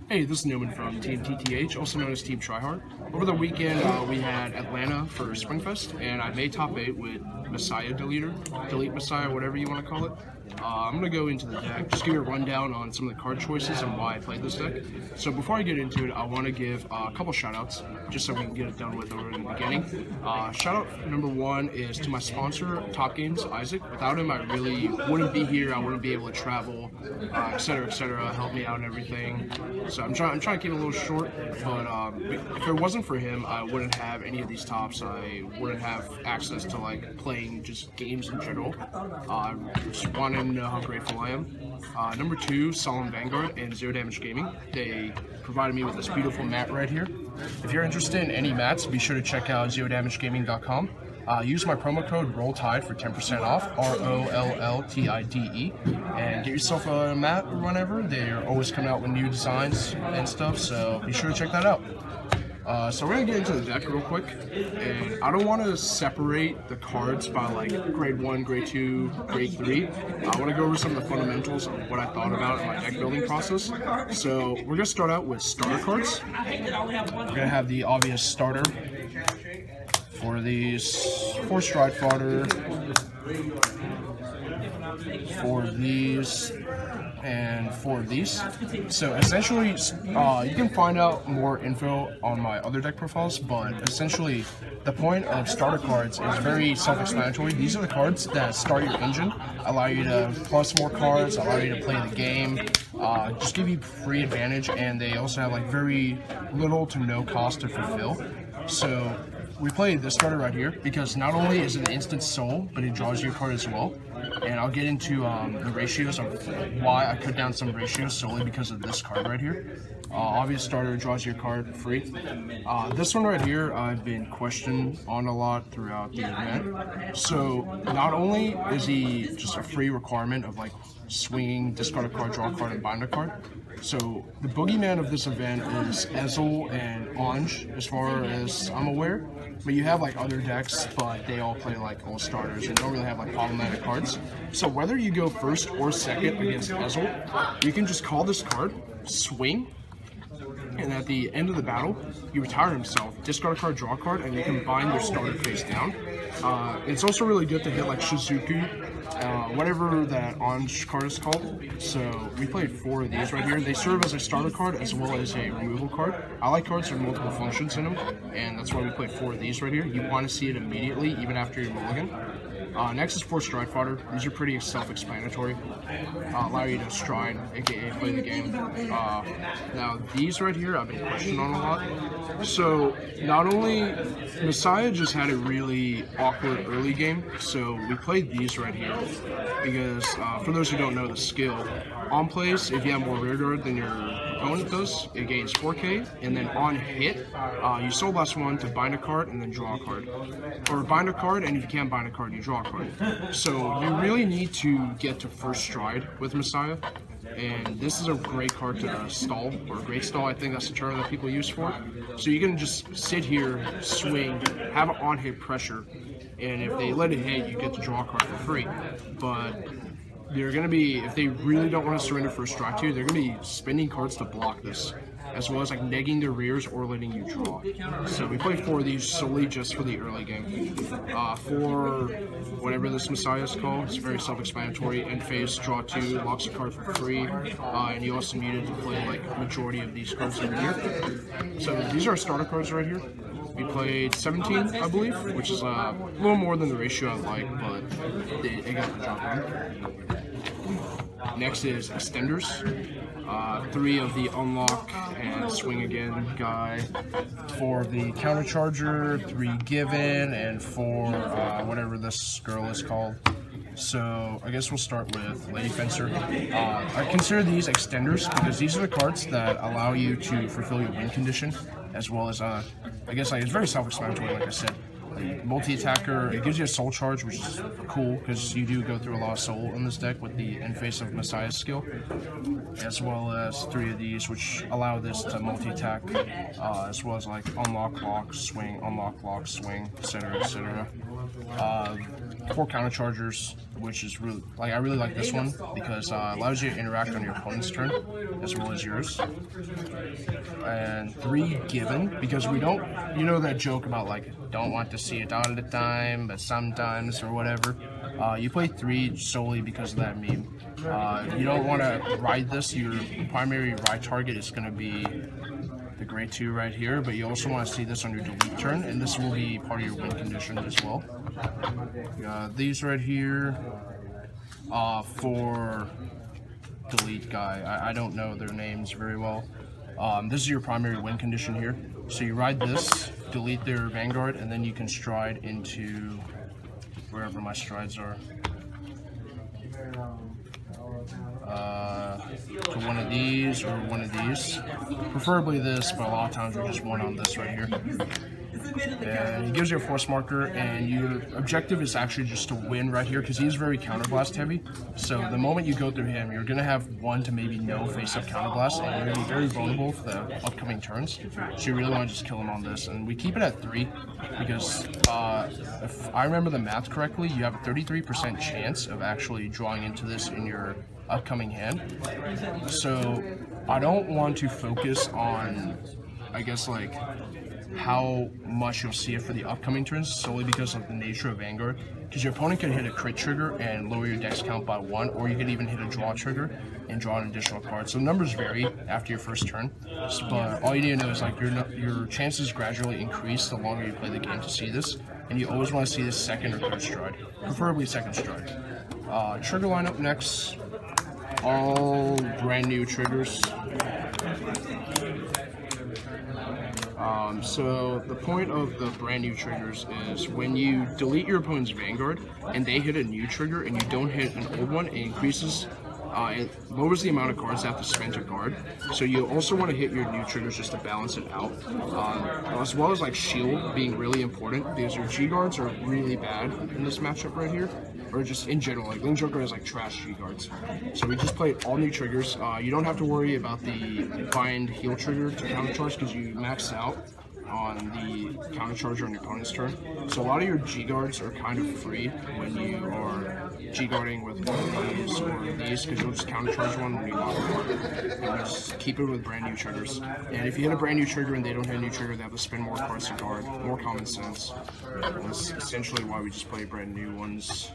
Hey, this is Noman from Team TTH, also known as Team Tryhard. Over the weekend, we had Atlanta for Springfest, and I made top 8 with Messiah Deletor, Delete Messiah, whatever you want to call it. I'm going to go into the deck, just give you a rundown on some of the card choices and why I played this deck. So before I get into it, I want to give a couple shout-outs, just so we can get it done with over in the beginning. Shout-out number 1 is to my sponsor, Top Games, Isaac. Without him, I really wouldn't be here, I wouldn't be able to travel, etc., help me out and everything. So I'm trying to keep it a little short, but if it wasn't for him, I wouldn't have any of these tops. I wouldn't have access to like playing just games in general. I just wanted to know how grateful I am. Number 2, Solemn Vanguard and Zero Damage Gaming. They provided me with this beautiful mat right here. If you're interested in any mats, be sure to check out zerodamagegaming.com. Use my promo code ROLLTIDE for 10% off, ROLLTIDE, and get yourself a mat or whatever. They're always coming out with new designs and stuff, so be sure to check that out. So we're going to get into the deck real quick, and I don't want to separate the cards by like grade 1, grade 2, grade 3. I want to go over some of the fundamentals of what I thought about in my deck building process. So we're going to start out with starter cards. We're going to have the obvious starter for these, 4 Stride Fodder, for these, and 4 of these. So essentially, you can find out more info on my other deck profiles, but essentially the point of starter cards is very self-explanatory. These are the cards that start your engine, allow you to plus more cards, allow you to play the game, just give you free advantage, and they also have like very little to no cost to fulfill. So we played this starter right here because not only is it an instant soul, but it draws you a card as well. And I'll get into the ratios of why I cut down some ratios solely because of this card right here. Obvious starter draws your card free. This one right here I've been questioned on a lot throughout the event. So not only is he just a free requirement of like swinging, discard a card, draw a card, and bind a card. So the boogeyman of this event is Ezel and Anj, as far as I'm aware. But you have like other decks, but they all play like all starters and don't really have like problematic cards. So whether you go first or second against Ezel, you can just call this card, swing, and at the end of the battle, you retire himself, discard a card, draw a card, and you can bind your starter face down. It's also really good to hit like Shizuku, whatever that Anj card is called. So we played 4 of these right here. They serve as a starter card as well as a removal card. I like cards with multiple functions in them, and that's why we played 4 of these right here. You want to see it immediately, even after your mulligan. Next is 4 Stride Fodder. These are pretty self-explanatory. Allow you to stride, aka play the game. Now these right here I've been questioned on a lot. So not only Messiah just had a really awkward early game, so we played these right here because for those who don't know the skill, on plays, if you have more rear guard than your opponent does, it gains 4k, and then on hit, you soul blast 1 to bind a card and then draw a card. Or bind a card, and if you can't bind a card, you draw a card. So you really need to get to first stride with Messiah, and this is a great card to stall, or great stall, I think that's the term that people use for it. So you can just sit here, swing, have an on-hit pressure, and if they let it hit, you get to draw a card for free. But they're going to be, if they really don't want to surrender for a strike to you, they're going to be spending cards to block this, as well as like negging their rears or letting you draw. So we played 4 of these solely just for the early game. For whatever this Messiah is called, it's very self-explanatory. End phase, draw 2, locks a card for free, and you also needed to play like majority of these cards over here. So these are our starter cards right here. We played 17, I believe, which is a little more than the ratio I like, but it got the job done. Next is extenders. 3 of the unlock and swing again guy, 4 of the counter charger, 3 given, and 4 whatever this girl is called. So I guess we'll start with Lady Fencer. I consider these extenders because these are the cards that allow you to fulfill your win condition, as well as I guess like it's very self-explanatory, like I said. the multi-attacker. It gives you a soul charge, which is cool because you do go through a lot of soul in this deck with the end phase of Messiah's skill, as well as 3 of these, which allow this to multi-attack, as well as like unlock, lock, swing, etc., etc. 4 counter chargers, which is really I really like this one because it allows you to interact on your opponent's turn as well as yours. And 3 given, because we don't, you know that joke about like don't want to see it all the time, but sometimes or whatever. You play 3 solely because of that meme. You don't want to ride this. Your primary ride target is going to be the grade 2 right here, but you also want to see this on your delete turn, and this will be part of your win condition as well. These right here for delete guy. I don't know their names very well. This is your primary win condition here. So you ride this, delete their Vanguard, and then you can stride into wherever my strides are. To one of these or one of these. Preferably this, but a lot of times we just want on this right here. And he gives you a force marker, and your objective is actually just to win right here because he's very counterblast heavy. So the moment you go through him, you're going to have 1 to maybe no face-up counterblast, and you're going to be very vulnerable for the upcoming turns. So you really want to just kill him on this. And we keep it at 3 because if I remember the math correctly, you have a 33% chance of actually drawing into this in your upcoming hand. So I don't want to focus on, I guess, like how much you'll see it for the upcoming turns solely because of the nature of Vanguard, because your opponent can hit a crit trigger and lower your dex count by 1, or you can even hit a draw trigger and draw an additional card. So numbers vary after your first turn, but all you need to know is like your chances gradually increase the longer you play the game to see this, and you always want to see this second or third stride, preferably second stride. Trigger lineup next, all brand new triggers. So the point of the brand new triggers is when you delete your opponent's Vanguard and they hit a new trigger and you don't hit an old one, it increases, it lowers the amount of cards they have to spend to guard. So you also want to hit your new triggers just to balance it out, as well as like shield being really important because your G guards are really bad in this matchup right here, or just in general. Like Link Joker has like trash G guards. So we just played all new triggers. You don't have to worry about the bind heal trigger to counter charge because you maxed out on the counter charger on your opponent's turn. So a lot of your G guards are kind of free when you are G guarding with one of these or these, because you'll just counter charge one when you knock it. And just keep it with brand new triggers. And if you hit a brand new trigger and they don't hit a new trigger, they have to spend more cards to guard. More common sense. And that's essentially why we just play brand new ones.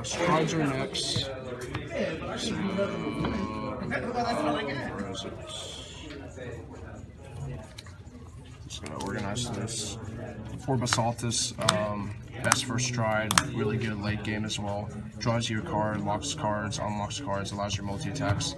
Strides are next. So, where is it? Just gonna organize this. For Basaltus, best first stride, really good late game as well. Draws you a card, locks cards, unlocks cards, allows your multi-attacks.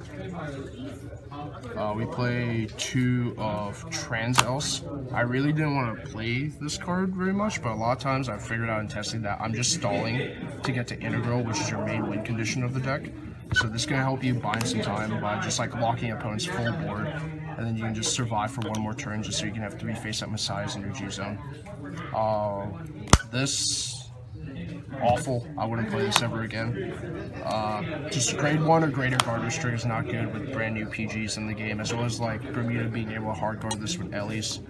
We play 2 of Trans-Else. I really didn't want to play this card very much, but a lot of times I figured out in testing that I'm just stalling to get to Integral, which is your main win condition of the deck. So this is going to help you bind some time by just like locking opponent's full board, and then you can just survive for 1 more turn just so you can have 3 face-up Messiahs in your G-Zone. This, awful. I wouldn't play this ever again. Just grade 1 or greater guard restrict is not good with brand new PGs in the game, as well as like Bermuda being able to hard guard this with Ellie's.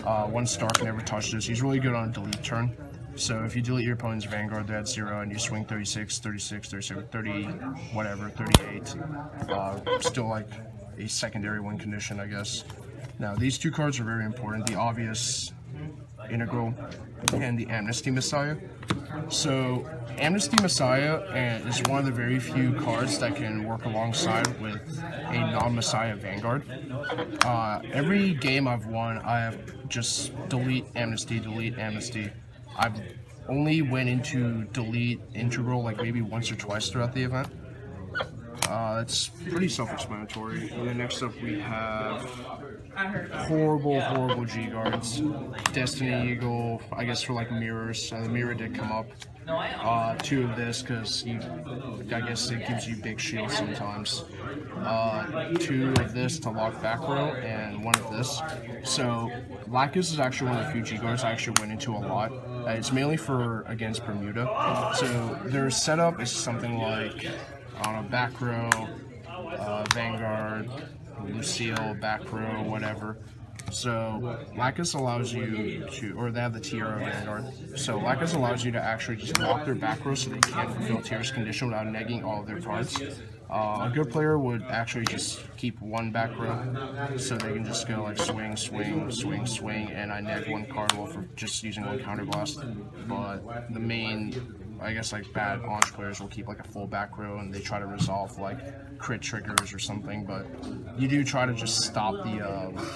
1 star can never touch this. He's really good on a delete turn. So if you delete your opponent's Vanguard, they're at 0, and you swing 36, 36, 37, 30, whatever, 38. Still like a secondary win condition, I guess. Now these 2 cards are very important. The obvious Integral and the Amnesty Messiah. So Amnesty Messiah is one of the very few cards that can work alongside with a non-Messiah Vanguard. Every game I've won, I have just delete Amnesty, delete Amnesty. I've only went into delete Integral like maybe once or twice throughout the event. That's pretty self-explanatory. And then next up we have horrible G guards. Destiny Eagle, I guess for like mirrors. The mirror did come up. 2 of this because I guess it gives you big shields sometimes. 2 of this to lock back row, and 1 of this. So Lacus is actually one of the few G guards I actually went into a lot. It's mainly for against Bermuda. So their setup is something like on a back row, Vanguard, Lucille, back row, whatever. So Lacus allows you to, or they have the Tiara Vanguard. So Lacus allows you to actually just lock their back row so they can't fulfill Tiara's condition without negging all of their cards. A good player would actually just keep 1 back row, so they can just go like swing, swing, swing, swing, and I neg 1 card while for just using 1 counterblast. But the main, I guess, like bad launch players will keep like a full back row and they try to resolve like crit triggers or something, but you do try to just stop the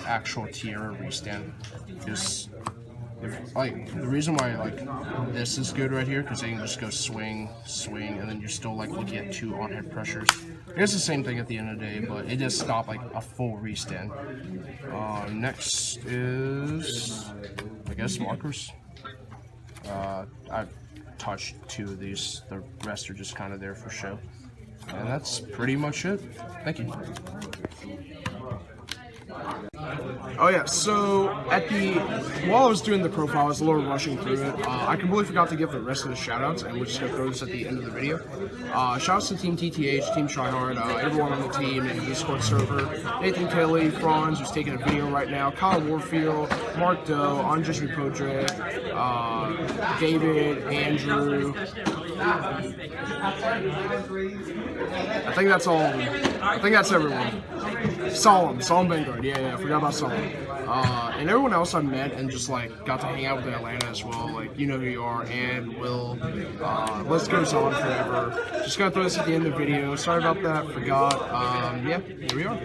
actual Tiara restand. Because like the reason why like this is good right here, because they can just go swing, swing, and then you're still like looking at 2 on-hit pressures. It's the same thing at the end of the day, but it just stopped like a full restand. Next is, I guess, markers. I've touched 2 of these. The rest are just kind of there for show. And that's pretty much it. Thank you. Oh yeah, so while I was doing the profile, I was a little rushing through it. I completely forgot to give the rest of the shoutouts, and we're just gonna throw this at the end of the video. Shoutouts to Team TTH, Team Tryhard, everyone on the team and the Discord server, Nathan Kelly, Franz, who's taking a video right now, Kyle Warfield, Mark Doe, Andres Ripodre, David, Andrew. I think that's all of them. I think that's everyone. Solemn Vanguard, yeah, I forgot about Solemn. And everyone else I met and just like got to hang out with in Atlanta as well, like you know who you are, and Will, list goes on forever. Just gonna throw this at the end of the video, sorry about that, forgot, yeah, here we are.